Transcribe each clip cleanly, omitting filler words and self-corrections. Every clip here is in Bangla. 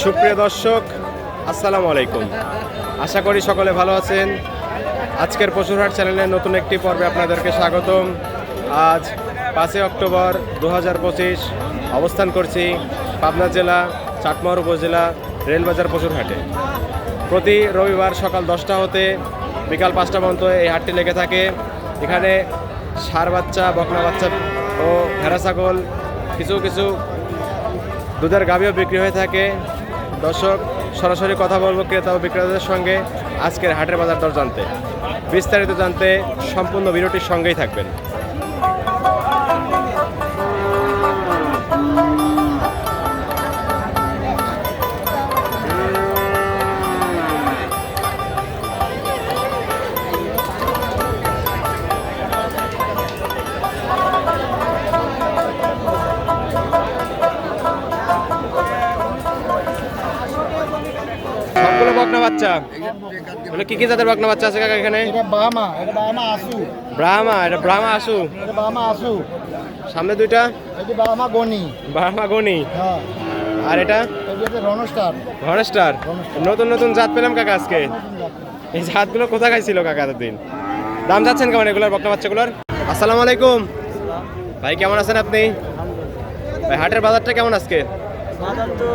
সুপ্রিয় দর্শক, আসসালামু আলাইকুম। আশা করি সকলে ভালো আছেন। আজকের পশুরহাট চ্যানেলের নতুন একটি পর্বে আপনাদেরকে স্বাগতম। আজ 5 অক্টোবর 2025 অবস্থান করছি পাবনা জেলা চাটমোহর উপজেলা রেলবাজার পশুরহাটে। প্রতি রবিবার সকাল 10টা হতে বিকাল 5টা পর্যন্ত এই হাটটি লেগে থাকে। এখানে ষাঁড় বাচ্চা, বকনা বাচ্চা ও ভেড়া ছাগল, কিছু কিছু দুধের গাভীও বিক্রি হয়ে থাকে। দর্শক, সরাসরি কথা বলবো ক্রেতা ও বিক্রেতাদের সঙ্গে আজকের হাটের বাজার দর জানতে। বিস্তারিত জানতে সম্পূর্ণ ভিডিওটির সঙ্গেই থাকবেন। সবগুলো বকনা বাচ্চা, মানে কি কি জাতের বকনা বাচ্চা আছে কাকা এখানে? ব্রাহ্মা, এটা ব্রাহ্মা আসু। ব্রাহ্মা, এটা ব্রাহ্মা আসু। এটা ব্রাহ্মা আসু। সামনে দুইটা এটা ব্রাহ্মা গনি। ব্রাহ্মা গনি। হ্যাঁ। আর এটা এটা রনস্টার। হর্নস্টার। নতুন নতুন জাত পেলাম কাকা আজকে। এই জাতগুলো কোথায় খাইছিল কাকা এতদিন? দাম যাচ্ছেন কেমন এগুলোর বকনা বাচ্চাগুলোর? আসসালামু আলাইকুম ভাই, কেমন আছেন আপনি? ভাই হাটের বাজারটা কেমন আজকে? বাজার তো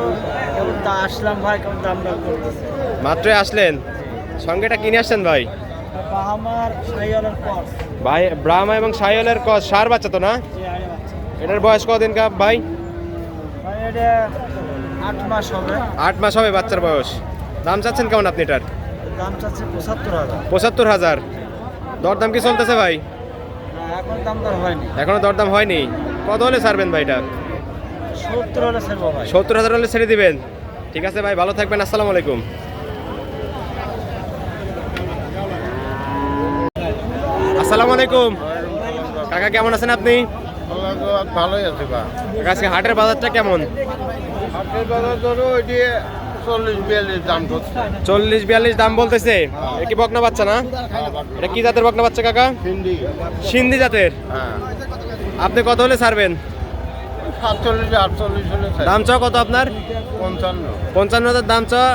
কেমন তা আসলাম ভাই, কেমন দাম দর করতেছে। মাত্রই আসলেন, সঙ্গেটা কিনে আসছেন ভাই? ব্রাহ্মার সাইয়ালের পর। ভাই ব্রাহ্মা এবং সাইওয়ালের ষাঁড় বাচ্চা তো না? এটার বয়স কদিন কাপ ভাই? ভাই এটা 8 মাস হবে। 8 মাস হবে বাচ্চার বয়স। দাম চাচ্ছেন কেমন আপনি এটার? দাম চাচ্ছে 75,000। 75,000। দরদাম কি চলতেছে ভাই? এখন দাম দর হয়নি। এখনো দরদাম হয়নি। কত হলে ছাড়বেন ভাই এটা? 70 হলে ছাড়বো ভাই। 70,000 হলে ছেড়ে দিবেন। ঠিক আছে ভাই, ভালো থাকবেন। আসসালামু আলাইকুম। আসসালামু আলাইকুম কাকা, কেমন আছেন আপনি? ভালোই আছে বা। কাকা আজকে হাটের বাজারটা কেমন? হাটের বাজার ধরো ওই যে 40-42 দাম করছে। 40-42 দাম বলতেছে। এ কি বকনা বাচ্চা না? এটা কি জাতের বকনা বাচ্চা কাকা? হিন্দি। সিন্ধি জাতের। হ্যাঁ। আপনি কত হলে ছাড়বেন? 47-48 হলে ছাড়বো। দাম চাও কত আপনার? 55। 55,000 দাম চাও,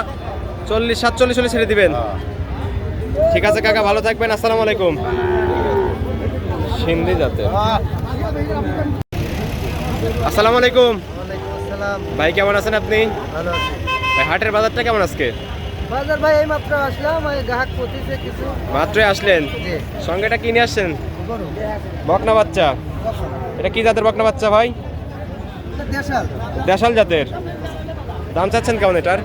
40-47 হলে ছেড়ে দিবেন। ঠিক আছে কাকা, ভালো থাকবেন। আসসালামু আলাইকুম। সিন্ধি জাতের। আসসালামু আলাইকুম আসসালাম। ভাই, কেমন আছেন আপনি? ভালো আছি। ভাই হাটের বাজারটা কেমন আজকে? বাজার ভাই এই মাত্র আসলাম, এই গ্রাহক পতিছে কিছু। মাত্রই আসলেন, জি। সঙ্গেটা কিনে আসছেন? গরু। বকনা বাচ্চা। এটা কি জাতের বকনা বাচ্চা ভাই? দেশাল। দেশাল জাতের। দাম চাচ্ছেন কেমন এটার?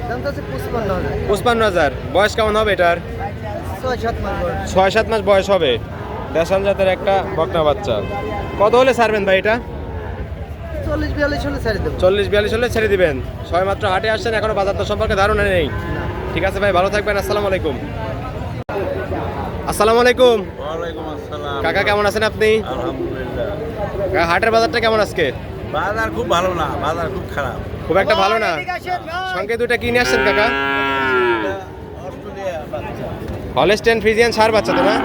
দাম তো আছে 55,000। 55,000। বয়স কেমন হবে এটার? 6-7 মাস বয়স। 6-7 মাস বয়স হবে। দেশাল জাতের একটা বকনা বাচ্চা। কত হলে ছাড়বেন ভাই এটা? 40-42 হলে ছেড়ে দেবো। 40-42 হলে ছেড়ে দিবেন। সবাই মাত্র হাটে আসছেন, এখনো বাজার দর সম্পর্কে ধারণা নেই। ঠিক আছে ভাই, ভালো থাকবেন। আসসালামু আলাইকুম। আসসালামু আলাইকুম ওয়ালাইকুম আসসালাম। কাকা, কেমন আছেন আপনি? আলহামদুলিল্লাহ। কাকা হাটের বাজারটা কেমন আজকে? বাজার খুব ভালো না, বাজার খুব খারাপ। খুব একটা ভালো না। সঙ্গে দুটা কিনে আসছেন কাকা? অস্ট্রেলিয়া বাচ্চা। হলস্টেইন ফ্রিজিয়ান ষাঁড় বাচ্চা তো না?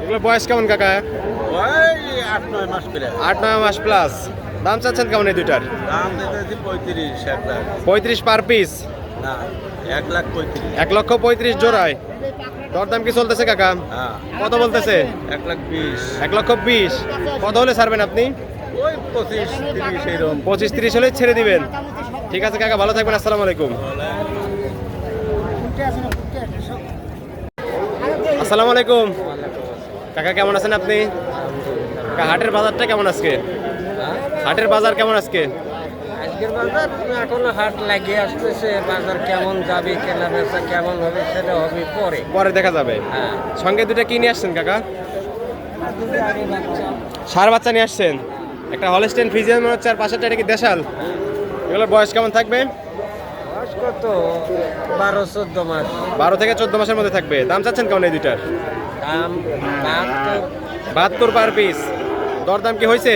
এগুলো বয়স কেমন কাকা? ওই 8-9 মাস করে। 8-9 মাস প্লাস। দাম চাচ্ছেন কেমন এই দুটার? দাম দিতেছি 35 একটা। 35 পার পিস। না, 1,35,000। 1,35,000 জোড়ায়। দরদাম কি চলতেছে কাকা? হ্যাঁ, কত বলতেছে? 1,20,000। 1,20,000। কত হলে ছাড়বেন আপনি? ওই 25-30 এরকম। 25-30 হলে ছেড়ে দিবেন। ঠিক আছে কাকা, ভালো থাকবেন। আসসালামু আলাইকুম। আসসালামু আলাইকুম কাকা, কেমন আছেন আপনি? কাকা হাটের বাজারটা কেমন আজকে? হাটের বাজার কেমন আজকে? আজকের বাজার এখনো হাট লাগিয়ে আসতেছে। বাজার কেমন যাবে, কেনা বেচা কেমন হবে সেটা হবে পরে। পরে দেখা যাবে। হ্যাঁ, সঙ্গে দুটা কি নিয়ে আসছেন কাকা? ষাঁড় বাচ্চা নিয়ে আসছেন। একটা হলস্টেইন ফ্রিজিয়ান মনে হচ্ছে, আর পাশেরটা এটা কি দেশাল? এগুলোর বয়স কেমন থাকবে? বয়স কত? 12-14 মাস। 12 থেকে 14 মাসের মধ্যে থাকবে। দাম চাচ্ছেন কেমন এই দুইটার? দাম 72 পার পিস। দরদাম কি হয়েছে?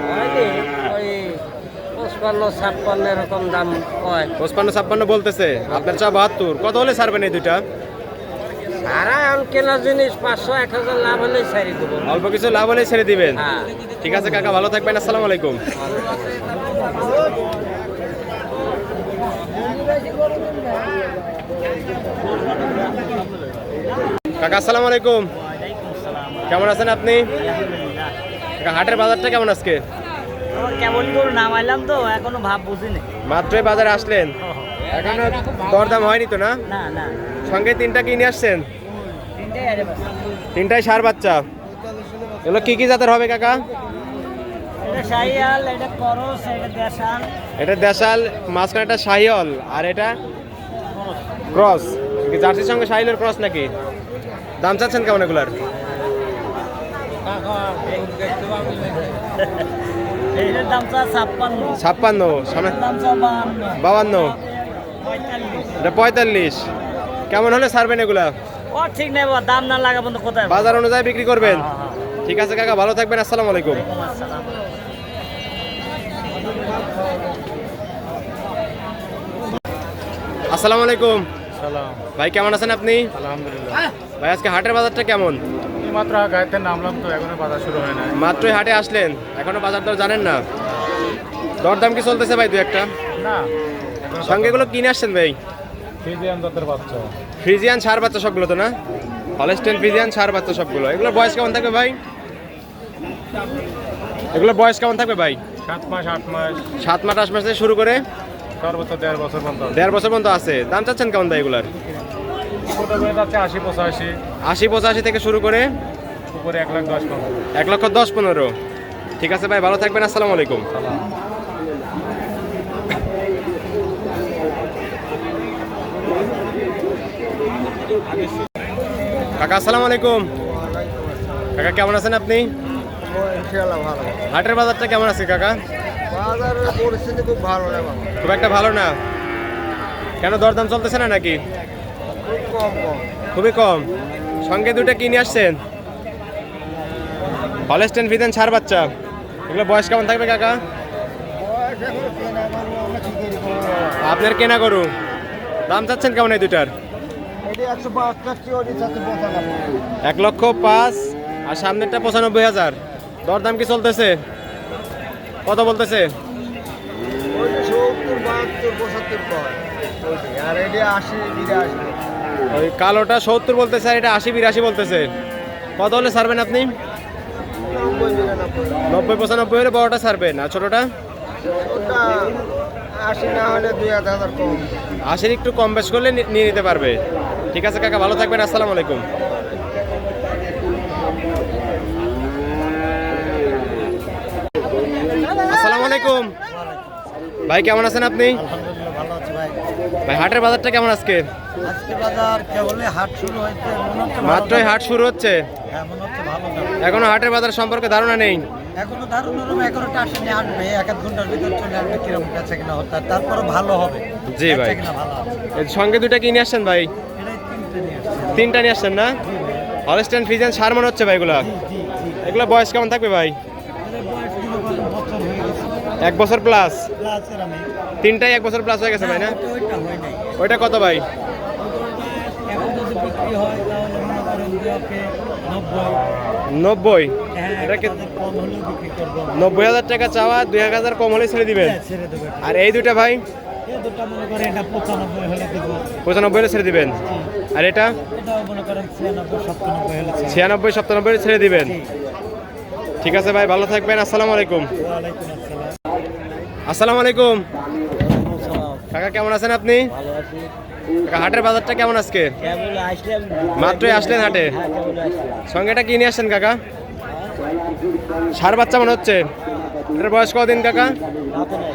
হয়নি, ওই 55-56 এরকম দাম হয়। 55-56 বলতেছে, আপনার চা 72। কত হলে ছাড়বেন এই দুইটা? সারা এখন কেনা জিনিস 500-1000 লাভ হলেই ছাড়ি দেবো। অল্প কিছু লাভ হলে ছেড়ে দিবেন। হ্যাঁ। ঠিক আছে কাকা, ভালো থাকবেন। আসসালামু আলাইকুম। কাকা আসসালামু আলাইকুম, কেমন আছেন আপনি? কাকা, হাটের বাজারটা কেমন আজকে? কেমন করে নামাইলাম তো এখনো ভাব বুঝিনি। মাত্রই বাজারে আসলেন, এখনো দরদাম হয়নি তো না? না না সঙ্গে তিনটা কিনে আসছেন, তিনটাই আরে বাবা। তিনটাই ষাঁড় বাচ্চা। এগুলো কি কি জাতের হবে কাকা? এটা শাহিয়াল, এটা করস, এটা দেশাল। এটা দেশাল, মাঝখানে একটা শাহিওল, আর এটা ক্রস। জার্সির সঙ্গে শাহিওলের ক্রস নাকি? দাম চাচ্ছেন কেমন এগুলার? এটার দাম চা 56, 56, সামনে দাম চা 52, 45। এটা 45। কেমন হলে ছাড়বেন এগুলা? ও ঠিক নাই বাবা, দাম না লাগা বন্ধ কোথায়? বাজার অনুযায়ী বিক্রি করবেন। হ্যাঁ, হ্যাঁ। ঠিক আছে কাকা, ভালো থাকবেন, আসসালামু আলাইকুম। ওয়ালাইকুম আসসালাম। আসসালামু আলাইকুম সালাম, ভাই, কেমন আছেন আপনি? আলহামদুলিল্লাহ। ভাই আজকে হাটের বাজারটা কেমন? মাত্র গাড়িতে নামলাম তো, এখনো বাজার শুরু হয় না। মাত্রই হাটে আসলেন, এখনো বাজার দর জানেন না? দরদাম কি চলতেছে ভাই দু একটা? না, সঙ্গে এগুলো কিনে আসছেন ভাই? ফিজিয়ান জাতের বাচ্চা। ফ্রিজিয়ান ষাঁড় বাচ্চা সবগুলো তো না? হলস্টেইন ফ্রিজিয়ান ষাঁড় বাচ্চা সবগুলো। এগুলোর বয়স কেমন থাকবে ভাই? এগুলোর বয়স কেমন থাকবে ভাই? 7 মাস 8 মাস 7 মাস 8 মাস থেকে শুরু করে সর্বোচ্চ 1.5 বছর পর্যন্ত। 1.5 বছর পর্যন্ত আছে। দাম চাচ্ছেন কেমন ভাই এগুলার? ছোট করে যাচ্ছে 80-85, 80-85 থেকে শুরু করে উপরে 1,10,15। 1,10,15। ঠিক আছে ভাই, ভালো থাকবেন, আসসালামু আলাইকুম। কাকা আসসালামু আলাইকুম। কাকা কেমন আছেন আপনি? ইনশাআল্লাহ ভালো। হাটের বাজারটা কেমন আছে কাকা? বাজারের পরিস্থিতি খুব ভালো না বাবা, খুব একটা ভালো না। কেন, দরদাম চলতেছে না নাকি? খুব কম কম। খুবই কম। সঙ্গে দুটো কিনে আসছেন, হলস্টেইন ফ্রিজিয়ান ষাঁড় বাচ্চা। এগুলো বয়স কেমন থাকবে কাকা? আপনার কেনা গরু। দাম চাচ্ছেন কেমন এই দুটার? 1,05,000 আর সামনেরটা 95,000। দরদাম কি চলতেছে? কত বলতেছে? ওই কালোটা 70 বলতেছে, আর এটা 80-82 বলতেছে। কত হলে ছাড়বেন আপনি? 90-95 হলে বড়টা ছাড়বেন, আর ছোটটা 80 একটু কম বেশ করলে নিয়ে নিতে পারবে। ঠিক আছে কাকা, ভালো থাকবেন, আসসালামু আলাইকুম। আসসালামু আলাইকুম ভাই, কেমন আছেন আপনি? আলহামদুলিল্লাহ ভালো আছি ভাই। ভাই হাটের বাজারটা কেমন আজকে? আজকে বাজার কেবলই হাট শুরু হয়েছে, মনে হচ্ছে মাত্রই হাট শুরু হচ্ছে, হ্যাঁ মনে হচ্ছে ভালো যাবে। এখনো হাটের বাজার সম্পর্কে ধারণা নেই। এখনো দারুণ নরম, এগারোটা আসেনি, আসবে এক আধ ঘন্টার ভিতর চলে আসবে কিরকম কাছে কিনা হতে, তারপরে ভালো হবে। জি ভাই। বেচা কিনা ভালো হবে। এর সঙ্গে দুটা কিনে আসছেন ভাই? এটাই তিনটে নিয়ে আসছে। তিনটা নিয়ে আসছেন না? হলস্টেইন ফ্রিজিয়ান ষাঁড় মনে হচ্ছে ভাই এগুলা। এগুলা বয়স কেমন থাকবে ভাই? এদের বয়স মনে করেন বছর হয়ে গেছে। 1 বছর প্লাস। প্লাসের আমি তিনটাই 1 বছর প্লাস হয়ে গেছে ভাই না? ওইটা হয় নাই। ওইটা কত ভাই? এখন যদি বিক্রি হয় তাহলে মনে করেন যে আপনি 90। 90। হ্যাঁ, এটা কি তাদের কম হলেও বিক্রি করবো। 90,000 টাকা চাওয়া, 2,000 কম হলে ছেড়ে দিবেন? হ্যাঁ, ছেড়ে দেবে। আর এই দুটা ভাই? এই দুটা মনে করেন এটা 95 হলে দেবো। 95 হলে ছেড়ে দিবেন। আর এটা এটাও মনে করেন 96-97 হলে ছেড়ে দেবো। 96-97 হলে ছেড়ে দিবেন। ঠিক আছে ভাই, ভালো থাকবেন, আসসালামু আলাইকুম। ওয়ালাইকুম আসসালাম। আসসালামু আলাইকুম আসসালাম। কাকা, কেমন আছেন আপনি? ভালো আছি। কাকা, হাটের বাজারটা কেমন আজকে? কেবল আসলাম। মাত্রই আসলেন হাটে? হ্যাঁ, কেবল আসলাম। সঙ্গে এটা কিনে আসছেন কাকা? ষাঁড় বাচ্চা মনে হচ্ছে। এটার বয়স কদিন কাকা? রাতে নাই।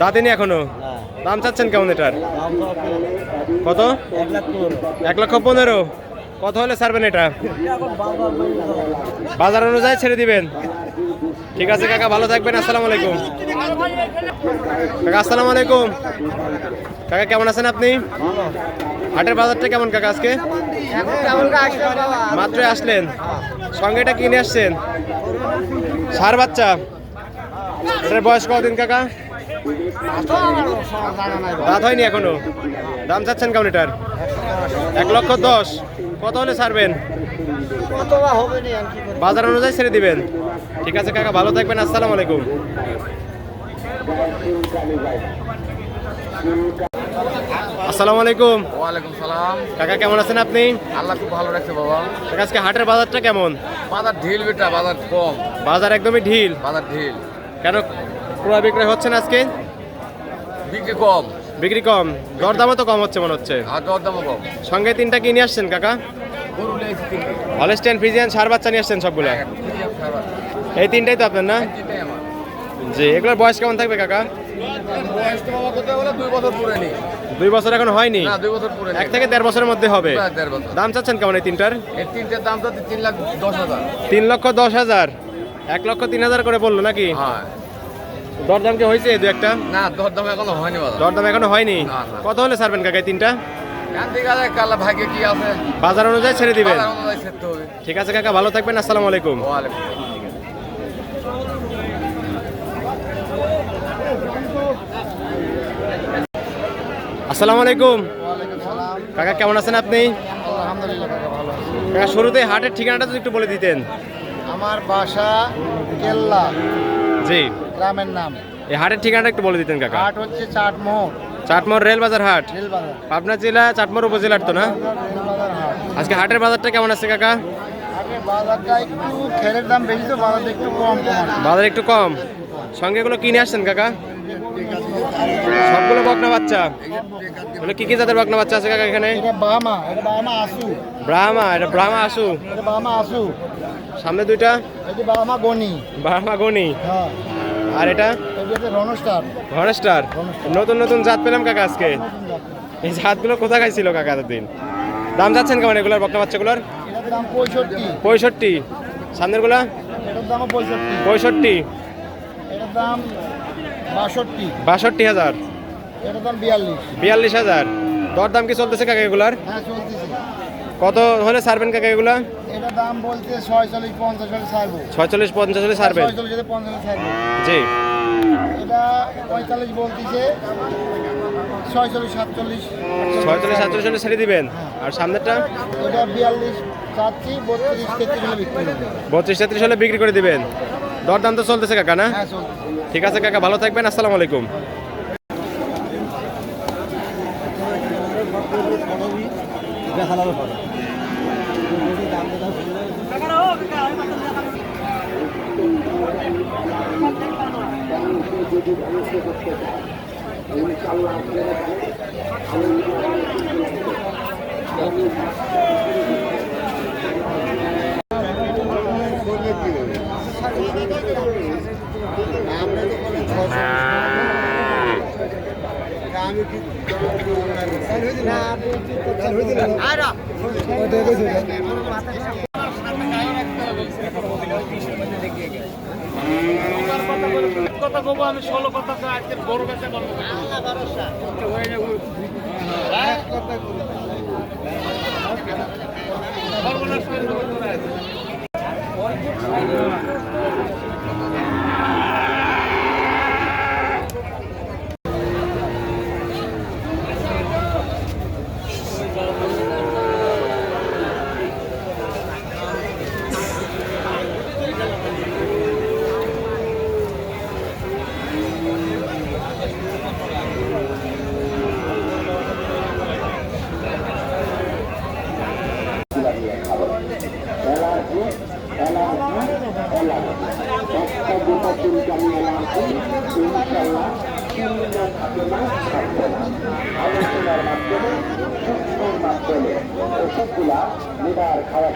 দাঁতিনি এখনো। হ্যাঁ। দাম চাচ্ছেন কেমন এটার? দাম তো আপনি কত? 1,15,000। 1,15,000। কত হলে ছাড়বেন এটা? এখন বাজার মূল্য তো বাজার অনুযায়ী ছেড়ে দিবেন। ঠিক আছে কাকা, ভালো থাকবেন, আসসালামু আলাইকুম। কাকা আসসালামু আলাইকুম। কাকা কেমন আছেন আপনি? হাটের বাজারটা কেমন কাকা আজকে? মাত্রই আসলেন, সঙ্গে এটা কিনে আসছেন? ষাঁড় বাচ্চা। এটার বয়স কদিন কাকা? দাঁত হয়নি এখনো। দাম চাচ্ছেন কেমন এটার? 1,10,000। কত হলে ছাড়বেন? বাজার অনুযায়ী ছেড়ে দিবেন। ঠিক আছে কাকা, ভালো থাকবেন, আসসালামু আলাইকুম। আসসালামু আলাইকুম। ওয়ালাইকুম সালাম। কাকা কেমন আছেন আপনি? আল্লাহ খুব ভালো রাখছে বাবা। কাকা আজকে হাটের বাজারটা কেমন? বাজার ঢিল বেটা, বাজার কম, বাজার একদমই ঢিল। বাজার ঢিল। কেন ক্রয় বিক্রয় হচ্ছে না আজকে? বিক্রি কম বিক্রি কম, দরদামও তো কম হচ্ছে মনে হচ্ছে। আর দরদামও কম। সঙ্গে 3টা কি নিয়ে আসছেন কাকা? গরু লেগেছে তিনটে। হলস্টাইন ফ্রিজিয়ান সার বাচ্চা নিয়ে আসছেন সবগুলো? এই 3টাই তো আপনার না? তিনটাই আমার। জি, এগুলোর বয়স কেমন থাকবে কাকা? বয়স তো বাবা কোথায় বলে 2 বছর পুরে নি। 2 বছর এখন হয়নি? না 2 বছর পুরে নি। 1 থেকে 1.5 বছরের মধ্যে হবে। 1.5 বছর। দাম চাচ্ছেন কেমন এই 3টার? এই তিনটের দাম তো 3,10,000। 3,10,000। 1,03,000 করে বললো নাকি? হ্যাঁ। দরদাম কি হয়েছে 2-1টা? না দরদাম এখনো হয়নি বাবা। দরদাম এখনো হয়নি? না, না। কত হলে ছাড়বেন কাকা এই 3টা? গান্ধী গালে কালা ভাগ্যে কি আছে? বাজার অনুযায়ী ছেড়ে দিবেন। বাজার অনুযায়ী সেট হবে। ঠিক আছে কাকা, ভালো থাকবেন। আসসালামু আলাইকুম। ওয়ালাইকুম। আসসালামু আলাইকুম। ওয়ালাইকুম সালাম। কাকা কেমন আছেন আপনি? আলহামদুলিল্লাহ কাকা ভালো আছি। কাকা শুরুতে হাটের ঠিকানাটা যদি একটু বলে দিতেন। আমার বাসা কেল্লা, জি, গ্রামের নাম। এই হাটের ঠিকানাটা একটু বলে দিতেন কাকা। হাট হচ্ছে চাটমোহর, চাটমোহর রেলবাজার হাট, রেলবাজার। পাবনা জেলা চাটমোহর উপজেলার তো না? রেলবাজার হাট। আজকে হাটের বাজারটা কেমন আছে কাকা? আগে বাজারটা একটু খেরের দাম বেশি তো বাজারটা একটু কম কম আছে। বাজার একটু কম। সঙ্গে এগুলো কিনে আসছেন কাকা? সবগুলো বকনা বাচ্চা। মানে কি কি জাতের বকনা বাচ্চা আছে কাকা এখানে? এটা বাহামা, এটা বাহামা আসু, ব্রাহ্মা, এটা ব্রাহ্মা আসু। এটা বাহামা আসু, সামনে 2টা এটা বাহামা গনি। ব্রাহ্মা গনি। হ্যাঁ, আর এটা এটা হচ্ছে রনস্টার। হর্নস্টার। নতুন নতুন জাত পেলাম কাকা আজকে। এই জাতগুলো কোথায় খাইছিল কাকা এতদিন? দাম যাচ্ছেন কেমন এগুলোর বকনা বাচ্চাগুলোর? এটার দাম 65, 65। সামনেরগুলা? এটার দাম 65, 65। এটার দাম 62, 62,000। এটার দাম 42। 42,000। দরদাম কি চলতেছে কাকা এগুলার? হ্যাঁ চলতেছে। কত হলে ছাড়বেন কাকা এগুলা? এটার দাম বলতে 46-50 হলে ছাড়বো। 46-50 হলে ছাড়বেন? 46 হলে 50 হলে ছাড়বো। জি। এটা 45 বলতেছে, 46-47। 46-47 হলে ছেড়ে দিবেন। আর সামনেরটা? এটা 42 চাচ্ছি, 32-33 হলে বিক্রি করবো। 32-33 হলে বিক্রি করে দিবেন। দরদাম তো চলতেছে কাকা না? হ্যাঁ চলতেছে। ঠিক আছে কাকা, ভালো থাকবেন। আসসালামু আলাইকুম। আলোচনার মাধ্যমে সুস্থর মাধ্যমে ওষুধগুলা নিবার খাওয়া